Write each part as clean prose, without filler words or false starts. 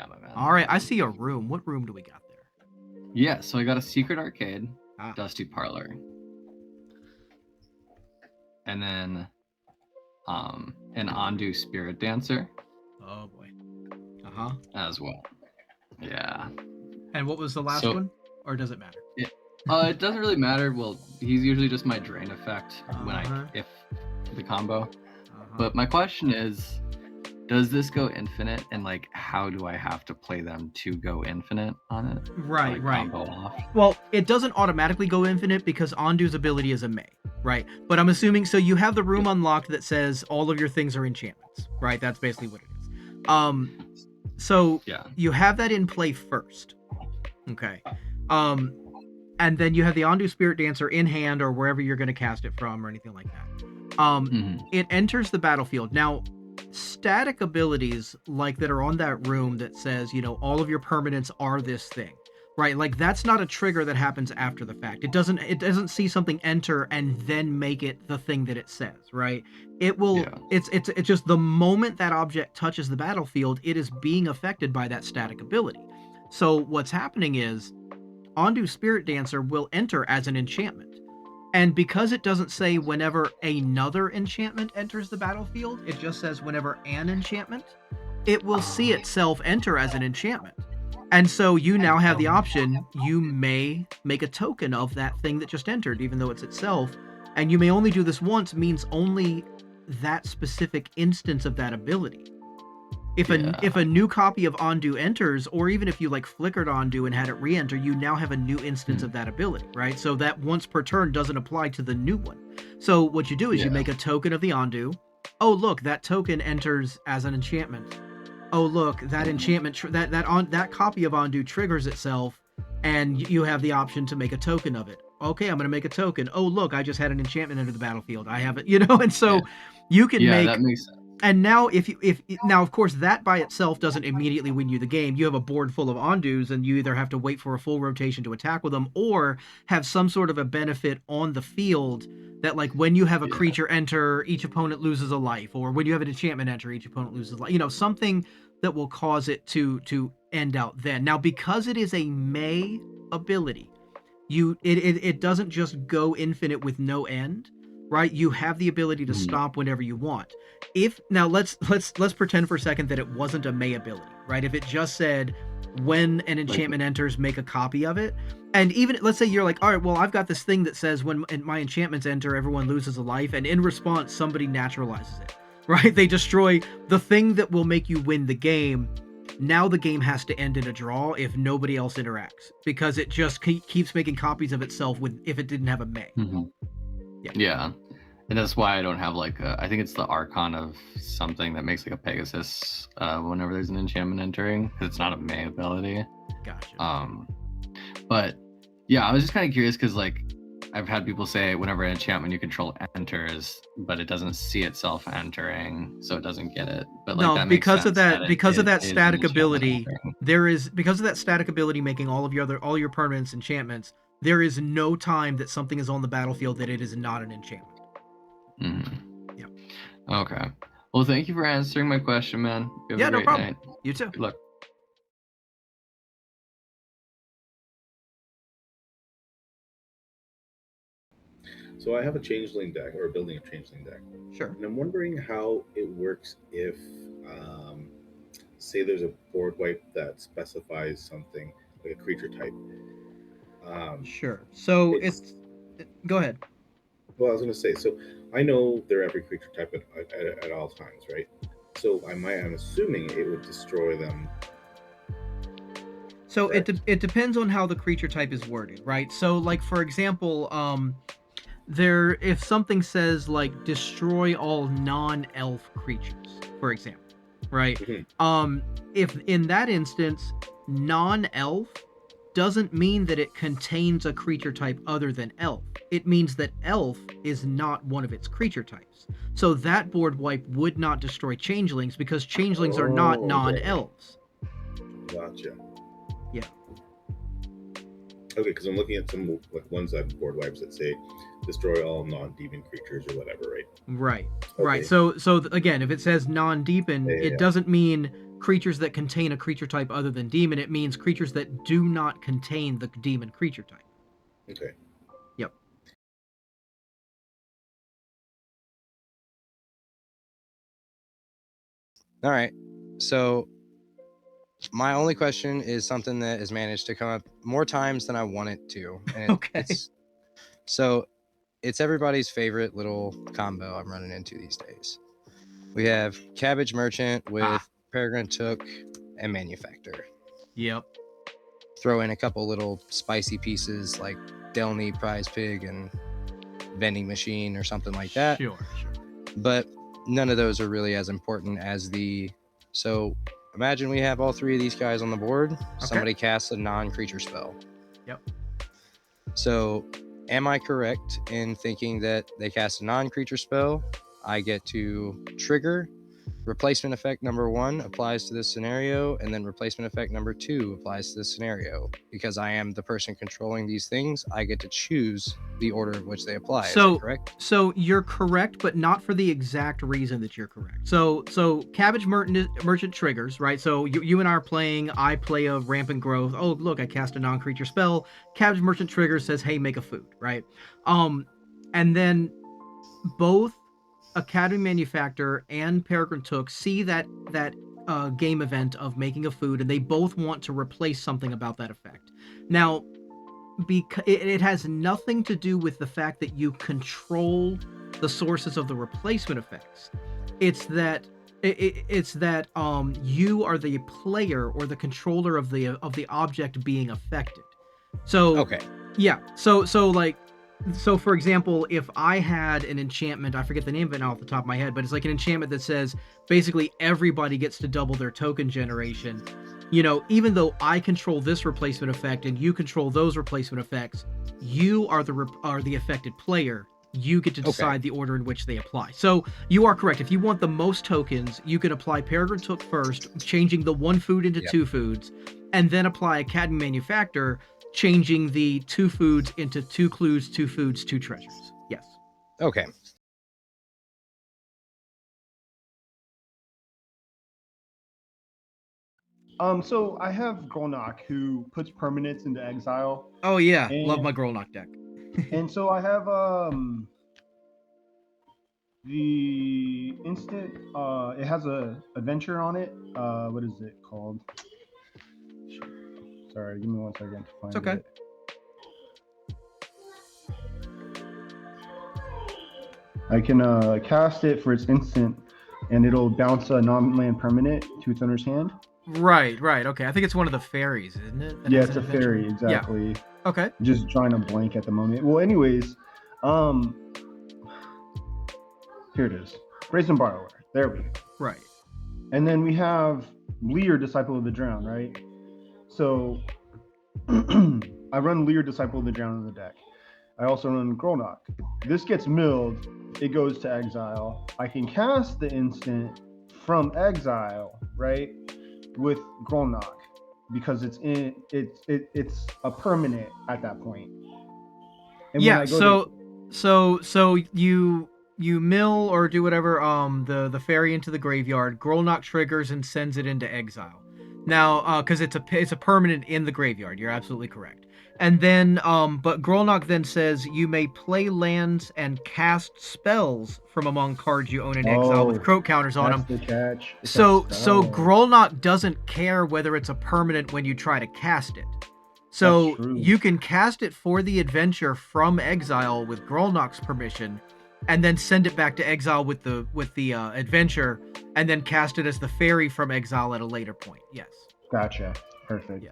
my man. All right, I see a room. What room do we got there? Yeah, so I got a secret arcade, Ah. dusty parlor, and then an Ondu Spiritdancer. Oh boy. As well. Yeah. And what was the last one? Or does it matter? It doesn't really matter. Well, he's usually just my drain effect if the combo. But my question is, does this go infinite, and like how do I have to play them to go infinite on it? Right. Combo off? Well, it doesn't automatically go infinite because Ondu's ability is a May, right? But I'm assuming, so you have the room unlocked that says all of your things are enchantments, right? That's basically what it is. So you have that in play first. Okay. And then you have the Ondu Spiritdancer in hand or wherever you're going to cast it from or anything like that. It enters the battlefield. Now, static abilities like that are on that room that says, all of your permanents are this thing, right? Like that's not a trigger that happens after the fact. It doesn't see something enter and then make it the thing that it says, right? It will, it's just the moment that object touches the battlefield, it is being affected by that static ability. So what's happening is Ondu Spiritdancer will enter as an enchantment. And because it doesn't say whenever another enchantment enters the battlefield, it just says whenever an enchantment, it will see itself enter as an enchantment. And so you now have the option, you may make a token of that thing that just entered, even though it's itself. And you may only do this once, means only that specific instance of that ability. If a new copy of Ondu enters, or even if you like flickered Ondu and had it re-enter, you now have a new instance of that ability, right? So that once per turn doesn't apply to the new one. So what you do is you make a token of the Ondu. Oh look, that token enters as an enchantment. Oh look, that enchantment that copy of Ondu triggers itself, and you have the option to make a token of it. Okay, I'm going to make a token. Oh look, I just had an enchantment enter the battlefield. I have it, and so you can make. That makes sense. And now, if now, of course, that by itself doesn't immediately win you the game. You have a board full of Ondus, and you either have to wait for a full rotation to attack with them, or have some sort of a benefit on the field that, like, when you have a creature enter, each opponent loses a life, or when you have an enchantment enter, each opponent loses a life. Something that will cause it to end out then. Now, because it is a May ability, it doesn't just go infinite with no end. Right, you have the ability to stop whenever you want. Now let's pretend for a second that it wasn't a May ability, right? If it just said when an enchantment enters, make a copy of it, and even let's say you're like, all right, well, I've got this thing that says when my enchantments enter, everyone loses a life, and in response, somebody naturalizes it, right? They destroy the thing that will make you win the game. Now the game has to end in a draw if nobody else interacts, because it just keeps making copies of itself if it didn't have a May. Yeah, and that's why I don't have I think it's the Archon of something that makes like a Pegasus whenever there's an enchantment entering, because it's not a May ability. Gotcha. But yeah, I was just kind of curious because I've had people say whenever an enchantment you control enters, but it doesn't see itself entering, so it doesn't get it. But no, that because of that static ability, because of that static ability making all your permanents enchantments. There is no time that something is on the battlefield that it is not an enchantment. Yeah. Okay. Well, thank you for answering my question, man. You have a great night. You too. Good luck. So I have a changeling deck, or building a changeling deck. Sure. And I'm wondering how it works if, say, there's a board wipe that specifies something like a creature type. Sure. So go ahead. Well, I was going to say, so I know they're every creature type at all times, right? So I'm assuming it would destroy them. So it depends on how the creature type is worded, right? So, like, for example, if something says destroy all non-elf creatures, for example, right? If in that instance non-elf doesn't mean that it contains a creature type other than elf. It means that elf is not one of its creature types. So that board wipe would not destroy changelings because changelings are not non-elves. Gotcha. Yeah. Okay, because I'm looking at some ones that board wipes that say destroy all non-demon creatures or whatever, right? Right. Okay. Right. So again, if it says non-demon, it doesn't mean creatures that contain a creature type other than demon. It means creatures that do not contain the demon creature type. Okay. Yep. All right. So my only question is something that has managed to come up more times than I want it to. And Okay. It's everybody's favorite little combo I'm running into these days. We have Cabbage Merchant with Peregrin Took and Manufactor. Yep. Throw in a couple little spicy pieces like Delny, Prize Pig, and Vending Machine or something like that. Sure. But none of those are really as important as so imagine we have all three of these guys on the board. Okay. Somebody casts a non-creature spell. Yep. So am I correct in thinking that they cast a non-creature spell? I get to trigger. Replacement effect number 1 applies to this scenario, and then replacement effect number 2 applies to this scenario. Because I am the person controlling these things, I get to choose the order of which they apply. Is that correct? So you're correct, but not for the exact reason that you're correct. So Cabbage Merchant triggers, right? So you and I are playing. I play a Rampant Growth. Oh, look, I cast a non-creature spell. Cabbage Merchant triggers, says, hey, make a food, right? And then both Academy Manufactor and Peregrin Took see that game event of making a food, and they both want to replace something about that effect. Now, because it has nothing to do with the fact that you control the sources of the replacement effects. It's that you are the player or the controller of the object being affected. So okay, yeah. So for example, if I had an enchantment, I forget the name of it now off the top of my head, but it's like an enchantment that says basically everybody gets to double their token generation. You know, even though I control this replacement effect and you control those replacement effects, you are the affected player. You get to decide the order in which they apply. So you are correct. If you want the most tokens, you can apply Peregrin Took first, changing the 1 food into 2 foods, and then apply Academy Manufactor, changing the 2 foods into 2 clues, 2 foods, 2 treasures. Yes. Okay. So I have Grolnok, who puts permanents into exile. Oh yeah, love my Grolnok deck. And so I have the instant. It has a adventure on it. What is it called? Sorry, give me 1 second to find it's okay. it. I can cast it for its instant, and it'll bounce a non-land permanent to its owner's hand. Right. Okay, I think it's one of the fairies, isn't it? Yeah, it's a fairy, exactly. Yeah. Okay. Just drawing a blank at the moment. Well, anyways, here it is. Brazen Borrower. There we go. Right. And then we have Lear, Disciple of the Drown, right? So I run Lear, Disciple of the Drown in the deck. I also run Grolnok. This gets milled. It goes to exile. I can cast the instant from exile, right, with Grolnok, because it's a permanent at that point. And yeah. So you mill or do whatever the fairy into the graveyard. Grolnok triggers and sends it into exile. Now, because it's a permanent in the graveyard. You're absolutely correct. And then, but Grolnok then says you may play lands and cast spells from among cards you own in exile with croak counters on them. That's the catch. So Grolnok doesn't care whether it's a permanent when you try to cast it. So you can cast it for the adventure from exile with Grolnok's permission, and then send it back to exile with the adventure, and then cast it as the fairy from exile at a later point. Yes. Gotcha. Perfect. Yeah.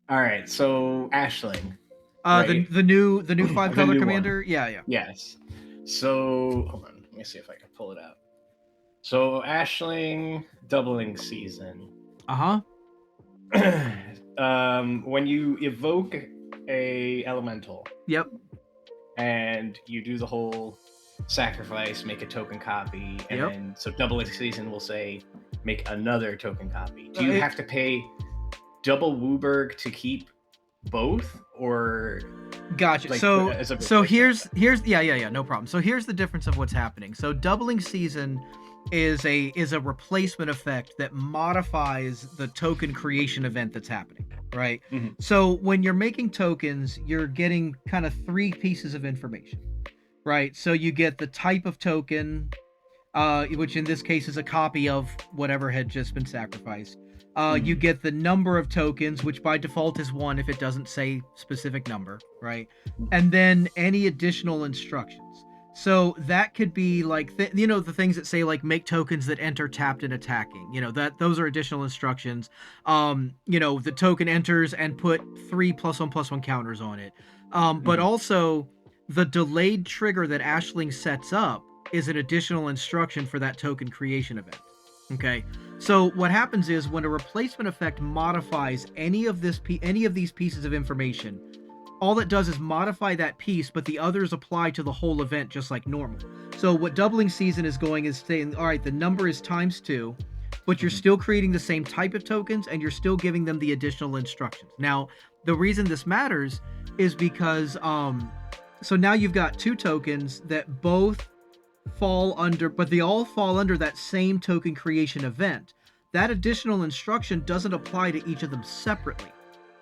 All right, so Ashling. Right? the new 5-color commander. One. Yeah. Yes. So hold on, let me see if I can pull it up. So Ashling doubling season. When you evoke a elemental. Yep. And you do the whole sacrifice, make a token copy, and then so doubling season will say make another token copy. Do you have to pay double Wooburg to keep both, or Gotcha. like, So as a here's replacement yeah, no problem. So here's the difference of what's happening. So doubling season is a replacement effect that modifies the token creation event that's happening, right? Mhm. So when you're making tokens, you're getting kind of three pieces of information, right? So you get the type of token, which in this case is a copy of whatever had just been sacrificed. You get the number of tokens, which by default is 1 if it doesn't say specific number, right? And then any additional instructions. So that could be like, the things that say like make tokens that enter tapped and attacking. Those are additional instructions. The token enters and put 3 +1/+1 counters on it. But also the delayed trigger that Ashling sets up is an additional instruction for that token creation event. Okay, so what happens is when a replacement effect modifies any of these pieces of information, all it does is modify that piece, but the others apply to the whole event just like normal. So what doubling season is going is saying, all right, the number is ×2, but you're still creating the same type of tokens and you're still giving them the additional instructions. Now, the reason this matters is because so now you've got 2 tokens that both fall under, but they all fall under that same token creation event. That additional instruction doesn't apply to each of them separately.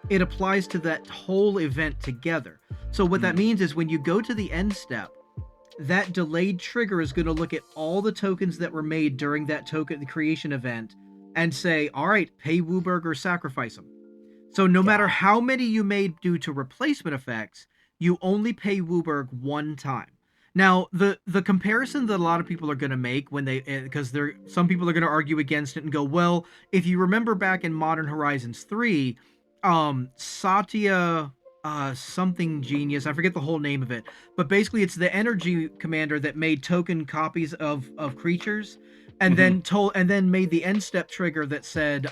It applies to that whole event together. So what that means is when you go to the end step, that delayed trigger is going to look at all the tokens that were made during that token creation event and say, all right, pay Wooburg or sacrifice them. So no matter how many you made due to replacement effects, you only pay Wooburg 1 time. Now, the comparison that a lot of people are going to make when because some people are going to argue against it and go, well, if you remember back in Modern Horizons 3, Satya something genius, I forget the whole name of it, but basically it's the energy commander that made token copies of creatures and then made the end step trigger that said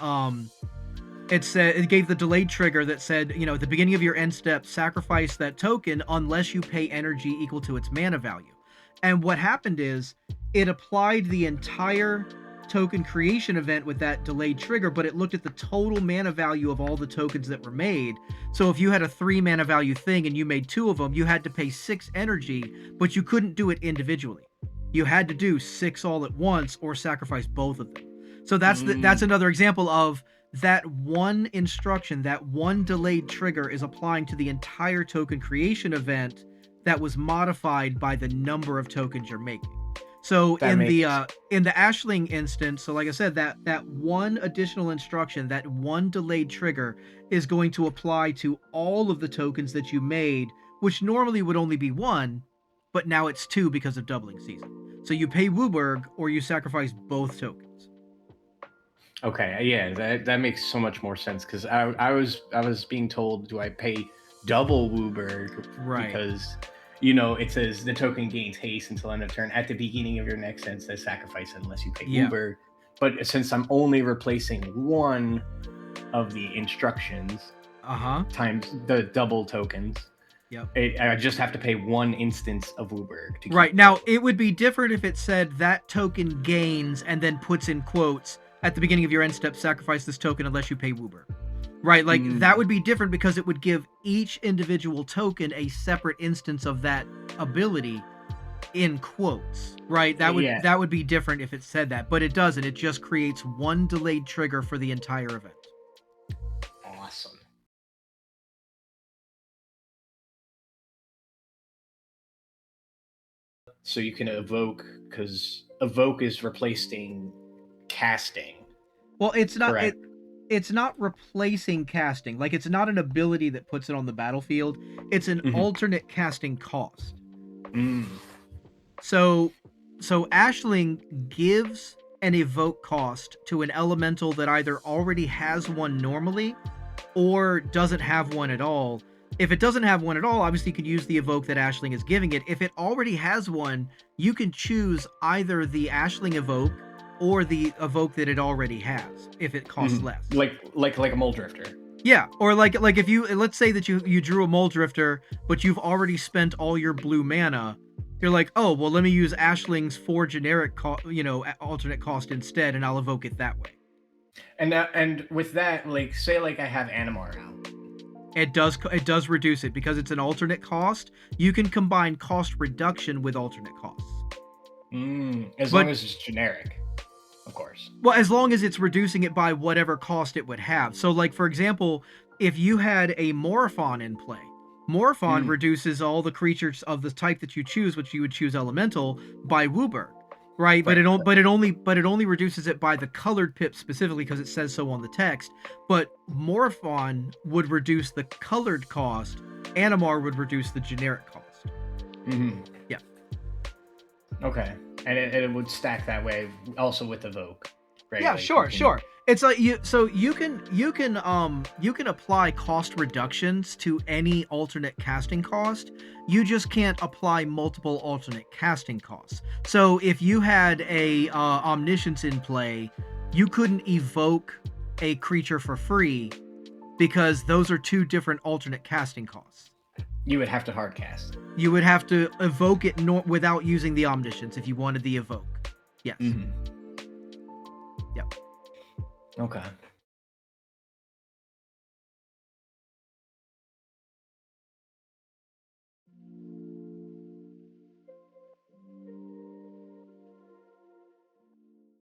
it gave the delayed trigger that said, at the beginning of your end step, sacrifice that token unless you pay energy equal to its mana value. And what happened is it applied the entire token creation event with that delayed trigger, but it looked at the total mana value of all the tokens that were made. So if you had a 3 mana value thing and you made 2 of them, you had to pay 6 energy, but you couldn't do it individually. You had to do 6 all at once or sacrifice both of them. So that's another example of that one instruction, that one delayed trigger is applying to the entire token creation event that was modified by the number of tokens you're making. So in the Ashling instance, so like I said, that one additional instruction, that one delayed trigger is going to apply to all of the tokens that you made, which normally would only be 1, but now it's 2 because of doubling season. So you pay Wooburg or you sacrifice both tokens. Okay, yeah, that makes so much more sense because I was being told, do I pay double Wooburg? Right. Because it says the token gains haste until end of turn at the beginning of your next end, says sacrifice unless you pay Wooburg. But since I'm only replacing 1 of the instructions times the double tokens, I just have to pay 1 instance of Wooburg. Right, now it would be different if it said that token gains and then puts in quotes at the beginning of your end step, sacrifice this token unless you pay Wooburg. Right, like that would be different because it would give each individual token a separate instance of that ability in quotes. Right, that would be different if it said that, but it doesn't. It just creates 1 delayed trigger for the entire event. Awesome. So you can evoke, because evoke is replacing casting. Well, it's not. Correct. It's not replacing casting. Like, it's not an ability that puts it on the battlefield. It's an alternate casting cost. So Ashling gives an evoke cost to an elemental that either already has one normally or doesn't have one at all. If it doesn't have one at all, obviously you could use the evoke that Ashling is giving it. If it already has one, you can choose either the Ashling evoke or the evoke that it already has if it costs less. Like a Mole Drifter. Yeah, or like if you, let's say that you drew a Mole Drifter, but you've already spent all your blue mana. You're like, oh, well, let me use Ashling's 4 generic alternate cost instead, and I'll evoke it that way. And with that, like, say like I have Animar out. It does reduce it because it's an alternate cost. You can combine cost reduction with alternate costs. As long as it's generic, of course. Well, as long as it's reducing it by whatever cost it would have. So, like, for example, if you had a Morphon in play, Morphon reduces all the creatures of the type that you choose, which you would choose Elemental, by Wooburg, right? But it only reduces it by the colored pip specifically because it says so on the text. But Morphon would reduce the colored cost. Animar would reduce the generic cost. Yeah. Okay, and it would stack that way also with Evoke, right? Yeah, like sure. It's like you can apply cost reductions to any alternate casting cost. You just can't apply multiple alternate casting costs. So if you had a Omniscience in play, you couldn't evoke a creature for free because those are two different alternate casting costs. You would have to hard cast. You would have to evoke it without using the Omniscience if you wanted the evoke. Yes. Yep. Okay.